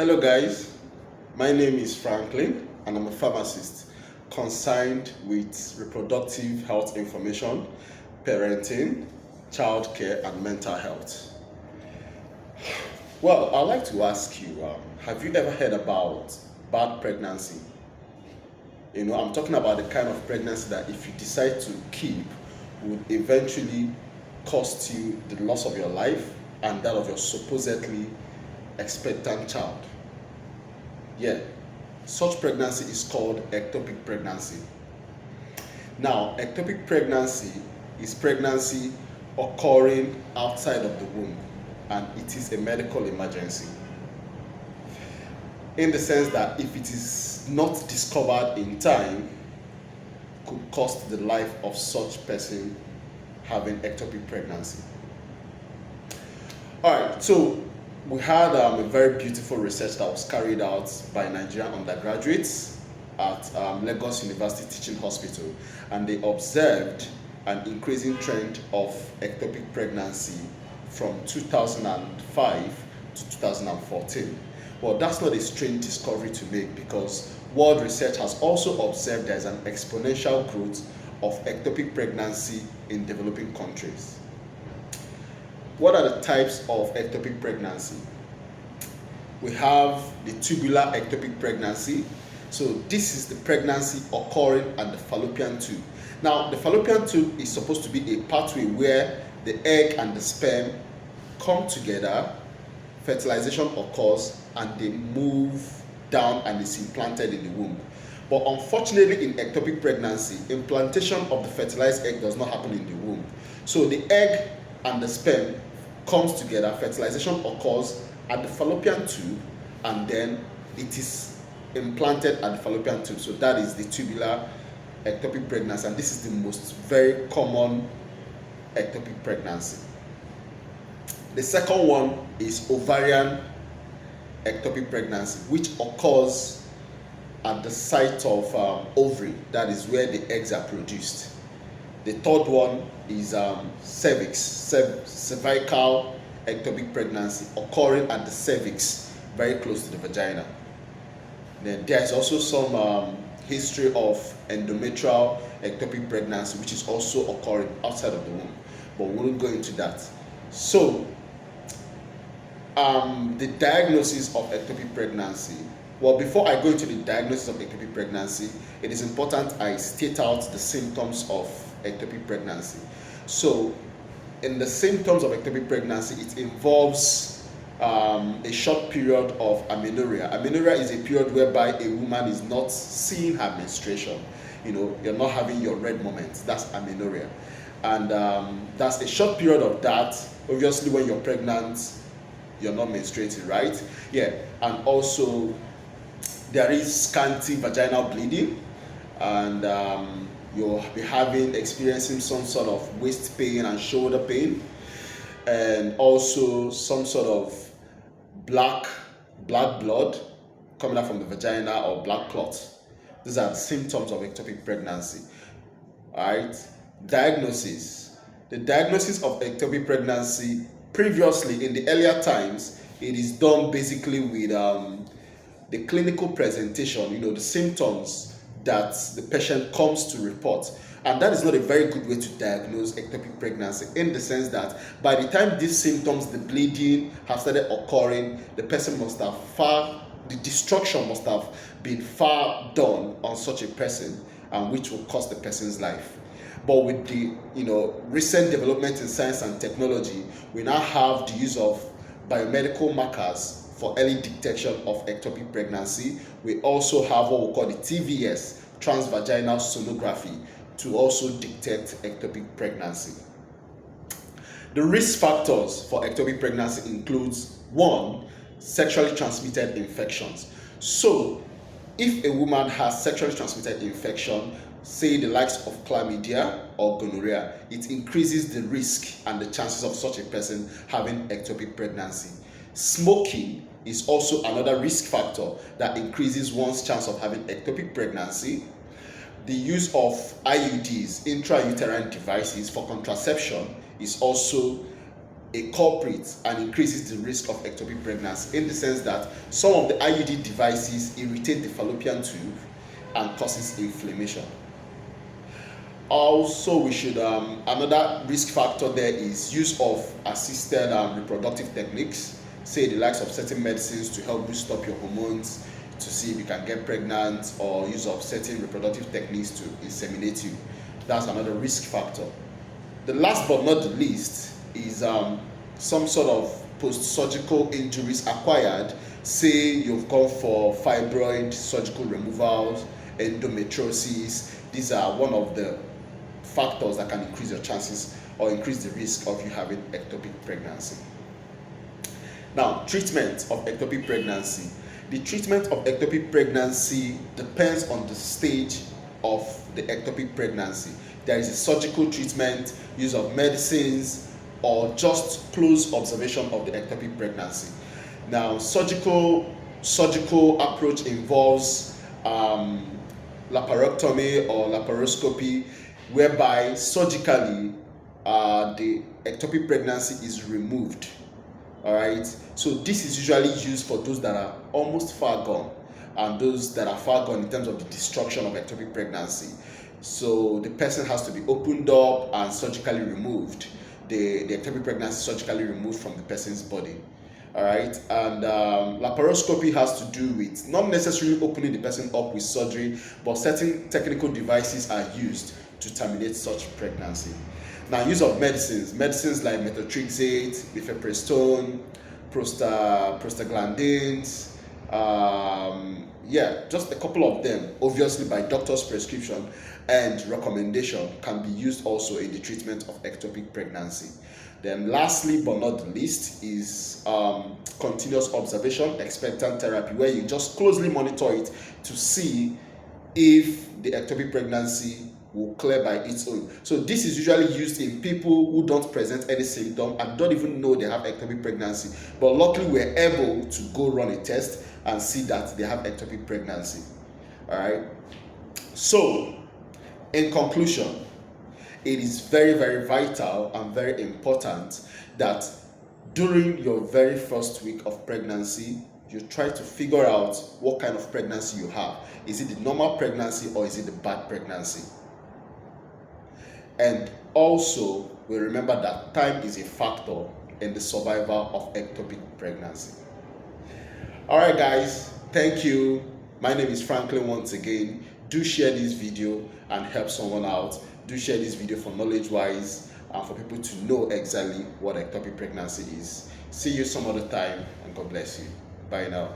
Hello guys, my name is Franklin and I'm a pharmacist concerned with reproductive health information, parenting, childcare and mental health. Well, I'd like to ask you, have you ever heard about bad pregnancy? I'm talking about the kind of pregnancy that if you decide to keep would eventually cost you the loss of your life and that of your supposedly expectant child. Yeah, such pregnancy is called ectopic pregnancy. Now, ectopic pregnancy is pregnancy occurring outside of the womb, and it is a medical emergency. In the sense that if it is not discovered in time, could cost the life of such person having ectopic pregnancy. All right, so we had a very beautiful research that was carried out by Nigerian undergraduates at Lagos University Teaching Hospital, and they observed an increasing trend of ectopic pregnancy from 2005 to 2014. Well, that's not a strange discovery to make because world research has also observed there's an exponential growth of ectopic pregnancy in developing countries. What are the types of ectopic pregnancy? We have the tubular ectopic pregnancy. So this is the pregnancy occurring at the fallopian tube. Now, the fallopian tube is supposed to be a pathway where the egg and the sperm come together, fertilization occurs, and they move down and is implanted in the womb. But unfortunately, in ectopic pregnancy, implantation of the fertilized egg does not happen in the womb. So the egg and the sperm comes together, fertilization occurs at the fallopian tube, and then it is implanted at the fallopian tube. So that is the tubular ectopic pregnancy, and this is the most very common ectopic pregnancy. The second one is ovarian ectopic pregnancy, which occurs at the site of ovary, that is where the eggs are produced. The third one is cervical ectopic pregnancy, occurring at the cervix, very close to the vagina. Then there's also some history of endometrial ectopic pregnancy, which is also occurring outside of the womb, but we won't go into that. So, the diagnosis of ectopic pregnancy. Well, before I go into the diagnosis of ectopic pregnancy, it is important I state out the symptoms of ectopic pregnancy. So, in the symptoms of ectopic pregnancy, it involves a short period of amenorrhea. Amenorrhea is a period whereby a woman is not seeing her menstruation. You're not having your red moments. That's amenorrhea. And that's a short period of that. Obviously, when you're pregnant, you're not menstruating, right? Yeah. And also, there is scanty vaginal bleeding, and you'll be experiencing some sort of waist pain and shoulder pain, and also some sort of black blood coming out from the vagina or black clot. These are the symptoms of ectopic pregnancy. Alright, diagnosis. The diagnosis of ectopic pregnancy, previously in the earlier times, it is done basically with the clinical presentation, the symptoms that the patient comes to report. And that is not a very good way to diagnose ectopic pregnancy, in the sense that by the time these symptoms, the bleeding have started occurring, the person the destruction must have been far done on such a person, and which will cost the person's life. But with the recent development in science and technology, we now have the use of biomedical markers for early detection of ectopic pregnancy. We also have what we call the TVS, transvaginal sonography, to also detect ectopic pregnancy. The risk factors for ectopic pregnancy includes 1, sexually transmitted infections. So, if a woman has sexually transmitted infection, say the likes of chlamydia or gonorrhea, it increases the risk and the chances of such a person having ectopic pregnancy. Smoking is also another risk factor that increases one's chance of having ectopic pregnancy. The use of IUDs, intrauterine devices, for contraception is also a culprit and increases the risk of ectopic pregnancy, in the sense that some of the IUD devices irritate the fallopian tube and causes inflammation. Also, we should another risk factor there is use of assisted reproductive techniques, say the likes of certain medicines to help boost up your hormones to see if you can get pregnant, or use of certain reproductive techniques to inseminate you. That's another risk factor. The last but not the least is some sort of post-surgical injuries acquired. Say you've gone for fibroid surgical removals, endometriosis. These are one of the factors that can increase your chances or increase the risk of you having ectopic pregnancy. Now, treatment of ectopic pregnancy. The treatment of ectopic pregnancy depends on the stage of the ectopic pregnancy. There is a surgical treatment, use of medicines, or just close observation of the ectopic pregnancy. Now, surgical approach involves laparotomy or laparoscopy, whereby surgically the ectopic pregnancy is removed. All right, so this is usually used for those that are almost far gone and those that are far gone in terms of the destruction of ectopic pregnancy. So the person has to be opened up and surgically removed. The ectopic pregnancy surgically removed from the person's body. All right, and laparoscopy has to do with not necessarily opening the person up with surgery, but certain technical devices are used to terminate such pregnancy. Now, use of medicines like methotrexate, mifepristone, prostaglandins, just a couple of them, obviously by doctor's prescription and recommendation, can be used also in the treatment of ectopic pregnancy. Then lastly but not the least is continuous observation, expectant therapy, where you just closely monitor it to see if the ectopic pregnancy will clear by its own. So this is usually used in people who don't present any symptom and don't even know they have ectopic pregnancy, but luckily we're able to go run a test and see that they have ectopic pregnancy. All right, so in conclusion, it is very, very vital and very important that during your very first week of pregnancy, you try to figure out what kind of pregnancy you have. Is it the normal pregnancy or is it the bad pregnancy? And also, we remember that time is a factor in the survival of ectopic pregnancy. All right, guys, thank you. My name is Franklin once again. Do share this video and help someone out. Do share this video for knowledge-wise and for people to know exactly what ectopic pregnancy is. See you some other time, and God bless you. Bye now.